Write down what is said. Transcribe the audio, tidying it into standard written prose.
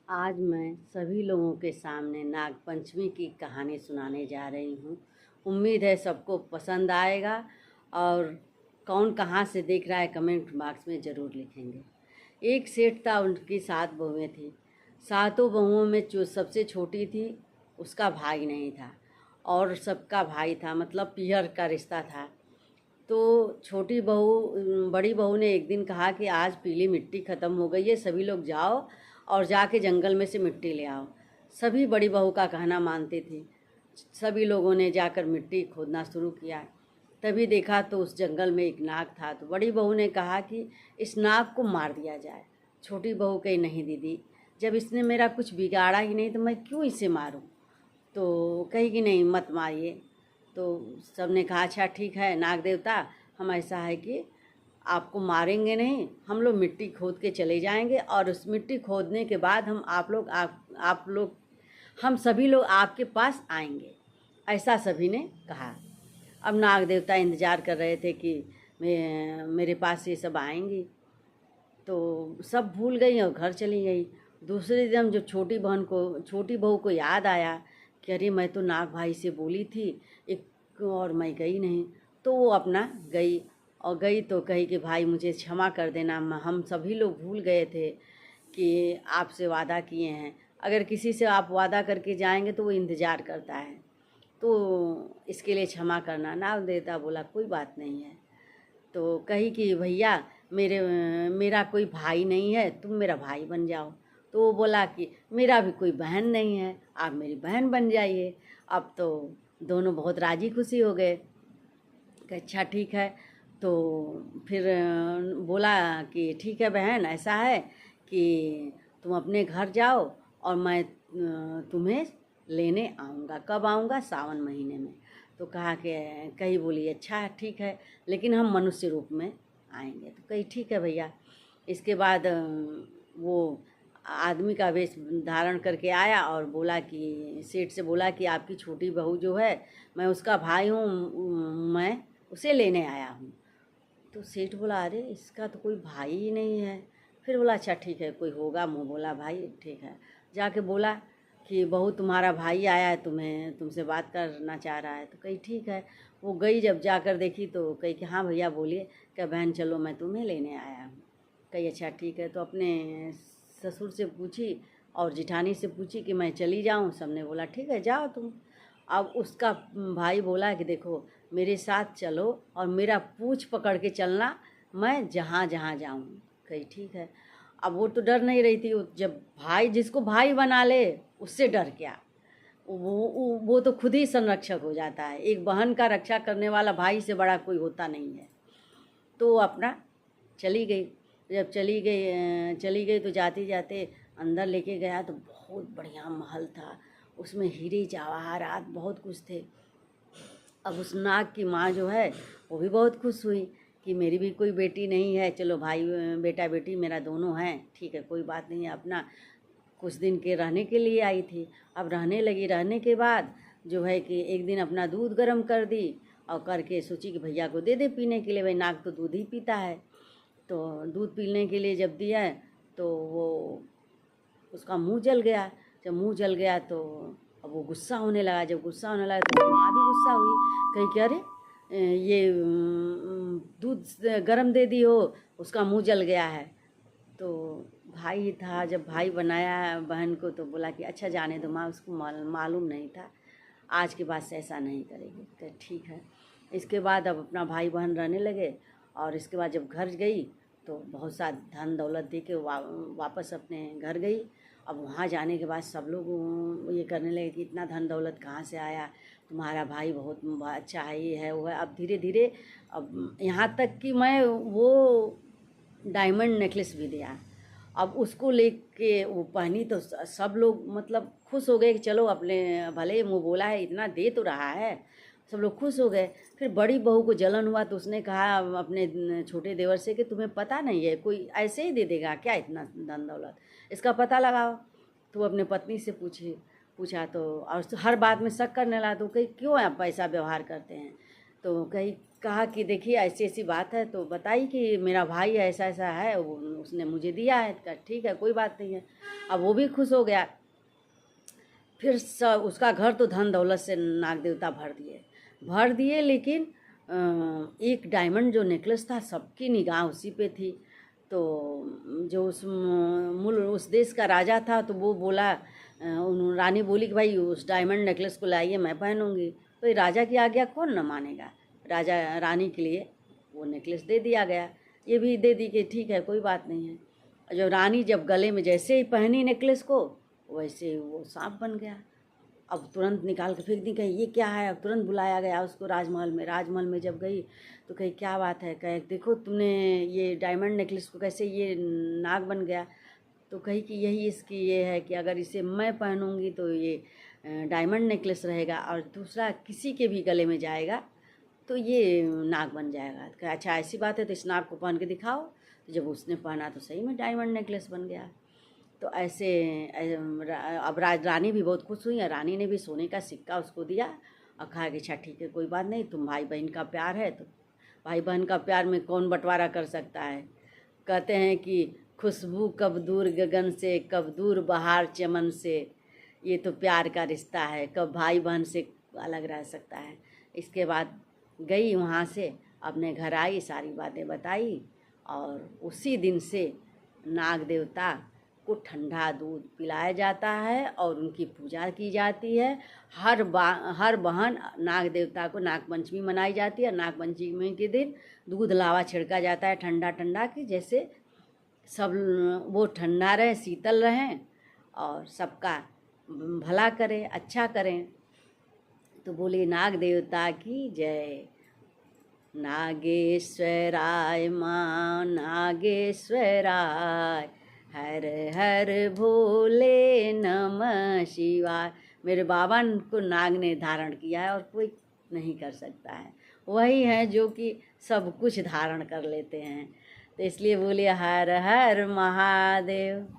आज मैं सभी लोगों के सामने नागपंचमी की कहानी सुनाने जा रही हूँ। उम्मीद है सबको पसंद आएगा और कौन कहाँ से देख रहा है कमेंट बॉक्स में ज़रूर लिखेंगे। एक सेठ था, उनकी 7 बहुएं थी। सातों बहुओं में जो सबसे छोटी थी उसका भाई नहीं था और सबका भाई था, मतलब पीहर का रिश्ता था। तो छोटी बहू बड़ी बहू ने एक दिन कहा कि आज पीली मिट्टी ख़त्म हो गई है, सभी लोग जाओ और जाके जंगल में से मिट्टी ले आओ। सभी बड़ी बहू का कहना मानती थी। सभी लोगों ने जाकर मिट्टी खोदना शुरू किया। तभी देखा तो उस जंगल में एक नाग था। तो बड़ी बहू ने कहा कि इस नाग को मार दिया जाए। छोटी बहू कही, नहीं दीदी, जब इसने मेरा कुछ बिगाड़ा ही नहीं तो मैं क्यों इसे मारूं। तो कही कि नहीं, मत मारिए। तो सब ने कहा अच्छा ठीक है नाग देवता, हम ऐसा है कि आपको मारेंगे नहीं, हम लोग मिट्टी खोद के चले जाएंगे और उस मिट्टी खोदने के बाद हम आप लोग हम सभी लोग आपके पास आएंगे। ऐसा सभी ने कहा। अब नाग देवता इंतज़ार कर रहे थे कि मेरे पास ये सब आएंगी। तो सब भूल गई और घर चली गई। दूसरे दिन जो छोटी बहू को याद आया कि अरे मैं तो नाग भाई से बोली थी एक, और मैं गई नहीं। तो वो अपना गई और गई तो कही कि भाई मुझे क्षमा कर देना, हम सभी लोग भूल गए थे कि आपसे वादा किए हैं। अगर किसी से आप वादा करके जाएंगे तो वो इंतज़ार करता है, तो इसके लिए क्षमा करना। नाग देवता बोला कोई बात नहीं है। तो कही कि भैया मेरा कोई भाई नहीं है, तुम मेरा भाई बन जाओ। तो वो बोला कि मेरा भी कोई बहन नहीं है, आप मेरी बहन बन जाइए। अब तो दोनों बहुत राजी खुशी हो गए कि अच्छा ठीक है। तो फिर बोला कि ठीक है बहन, ऐसा है कि तुम अपने घर जाओ और मैं तुम्हें लेने आऊँगा। कब आऊँगा? सावन महीने में। तो कहा कि कही बोली अच्छा है ठीक है, लेकिन हम मनुष्य रूप में आएंगे। तो कही ठीक है भैया। इसके बाद वो आदमी का वेश धारण करके आया और बोला कि सेठ से बोला कि आपकी छोटी बहू जो है, मैं उसका भाई हूँ, मैं उसे लेने आया हूँ। तो सेठ बोला अरे इसका तो कोई भाई ही नहीं है। फिर बोला अच्छा ठीक है, कोई होगा, मुँह बोला भाई, ठीक है। जाके बोला कि बहू तुम्हारा भाई आया है, तुमसे बात करना चाह रहा है। तो कही ठीक है। वो गई, जब जाकर देखी तो कही कि हाँ भैया बोलिए। क्या बहन चलो मैं तुम्हें लेने आया हूँ। कही अच्छा ठीक है। तो अपने ससुर से पूछी और जिठानी से पूछी कि मैं चली जाऊँ। सबने बोला ठीक है जाओ तुम। अब उसका भाई बोला कि देखो मेरे साथ चलो और मेरा पूँछ पकड़ के चलना, मैं जहाँ जहाँ जाऊँ। कही ठीक है। अब वो तो डर नहीं रही थी, जब भाई जिसको भाई बना ले उससे डर क्या। वो तो खुद ही संरक्षक हो जाता है। एक बहन का रक्षा करने वाला भाई से बड़ा कोई होता नहीं है। तो वो अपना चली गई। जब चली गई तो जाते जाते अंदर लेके गया तो बहुत बढ़िया महल था। उसमें हीरे जवाहरात बहुत कुछ थे। अब उस नाग की माँ जो है वो भी बहुत खुश हुई कि मेरी भी कोई बेटी नहीं है, चलो भाई बेटा बेटी मेरा दोनों हैं, ठीक है कोई बात नहीं है। अपना कुछ दिन के रहने के लिए आई थी। अब रहने लगी, रहने के बाद जो है कि एक दिन अपना दूध गर्म कर दी और करके सोची कि भैया को दे दे पीने के लिए, भाई नाग तो दूध ही पीता है। तो दूध पीने के लिए जब दिया तो वो उसका मुंह जल गया। जब मुंह जल गया तो अब वो गुस्सा होने लगा। जब गुस्सा होने लगा तो माँ भी गुस्सा हुई। कही कि अरे ये दूध गरम दे दी हो, उसका मुंह जल गया है। तो भाई ही था, जब भाई बनाया बहन को तो बोला कि अच्छा जाने दो माँ, उसको मालूम नहीं था, आज के बाद से ऐसा नहीं करेगी। तो ठीक है। इसके बाद अब अपना भाई बहन रहने लगे। और इसके बाद जब घर गई तो बहुत सा धन दौलत दे के वापस अपने घर गई। अब वहाँ जाने के बाद सब लोग ये करने लगे कि इतना धन दौलत कहाँ से आया, तुम्हारा भाई बहुत अच्छा है, ये है वो है। अब धीरे धीरे अब यहाँ तक कि मैं वो डायमंड नेकलेस भी दिया। अब उसको लेके वो पहनी तो सब लोग मतलब खुश हो गए कि चलो अपने भले मुँह बोला है, इतना दे तो रहा है। सब लोग खुश हो गए। फिर बड़ी बहू को जलन हुआ तो उसने कहा अपने छोटे देवर से कि तुम्हें पता नहीं है, कोई ऐसे ही दे देगा क्या इतना धन दौलत, इसका पता लगाओ। तो वो अपने पत्नी से पूछा तो, और हर बात में शक करने लगा। तो कहीं क्यों आप ऐसा व्यवहार करते हैं। तो कहा कि देखिए ऐसी ऐसी बात है, तो बताई कि मेरा भाई ऐसा ऐसा है, उसने मुझे दिया है। कहा ठीक है, कोई बात नहीं है। अब वो भी खुश हो गया। फिर उसका घर तो धन दौलत से नाग देवता भर दिए, लेकिन एक डायमंड जो नेकलेस था, सबकी निगाह उसी पे थी। तो जो उस देश का राजा था, तो वो बोला, रानी बोली कि भाई उस डायमंड नेकलेस को लाइए, मैं पहनूंगी। तो राजा की आज्ञा कौन न मानेगा। राजा रानी के लिए वो नेकलेस दे दिया गया। ये भी दे दी कि ठीक है, कोई बात नहीं है। जो रानी जब गले में जैसे ही पहनी नेकलेस को, वैसे ही वो सांप बन गया। अब तुरंत निकाल के फेंक दी। कही ये क्या है। अब तुरंत बुलाया गया उसको राजमहल में जब गई तो कही क्या बात है। कहे देखो तुमने ये डायमंड नेकलेस को कैसे ये नाग बन गया। तो कही कि यही इसकी ये है कि अगर इसे मैं पहनूंगी तो ये डायमंड नेकलेस रहेगा, और दूसरा किसी के भी गले में जाएगा तो ये नाग बन जाएगा। कहा अच्छा ऐसी बात है, तो इस नाग को पहन के दिखाओ। तो जब उसने पहना तो सही में डायमंड नेकलेस बन गया। तो ऐसे अब रानी भी बहुत खुश हुई। रानी ने भी सोने का सिक्का उसको दिया और कहा कि अच्छा ठीक है, कोई बात नहीं, तुम भाई बहन का प्यार है तो भाई बहन का प्यार में कौन बंटवारा कर सकता है। कहते हैं कि खुशबू कब दूर गगन से, कब दूर बहार चमन से, ये तो प्यार का रिश्ता है, कब भाई बहन से अलग रह सकता है। इसके बाद गई वहाँ से, अपने घर आई, सारी बातें बताई, और उसी दिन से नाग देवता को ठंडा दूध पिलाया जाता है और उनकी पूजा की जाती है। हर बहन नाग देवता को नाग पंचमी मनाई जाती है। नाग पंचमी के दिन दूध लावा छिड़का जाता है ठंडा ठंडा, कि जैसे सब वो ठंडा रहे, शीतल रहें और सबका भला करें, अच्छा करें। तो बोले नाग देवता की जय। नागेश्वराय माँ नागेश्वराय, हर हर भोले नमः शिवाय। मेरे बाबा को नाग ने धारण किया है और कोई नहीं कर सकता है। वही है जो कि सब कुछ धारण कर लेते हैं। तो इसलिए बोलिए हर हर महादेव।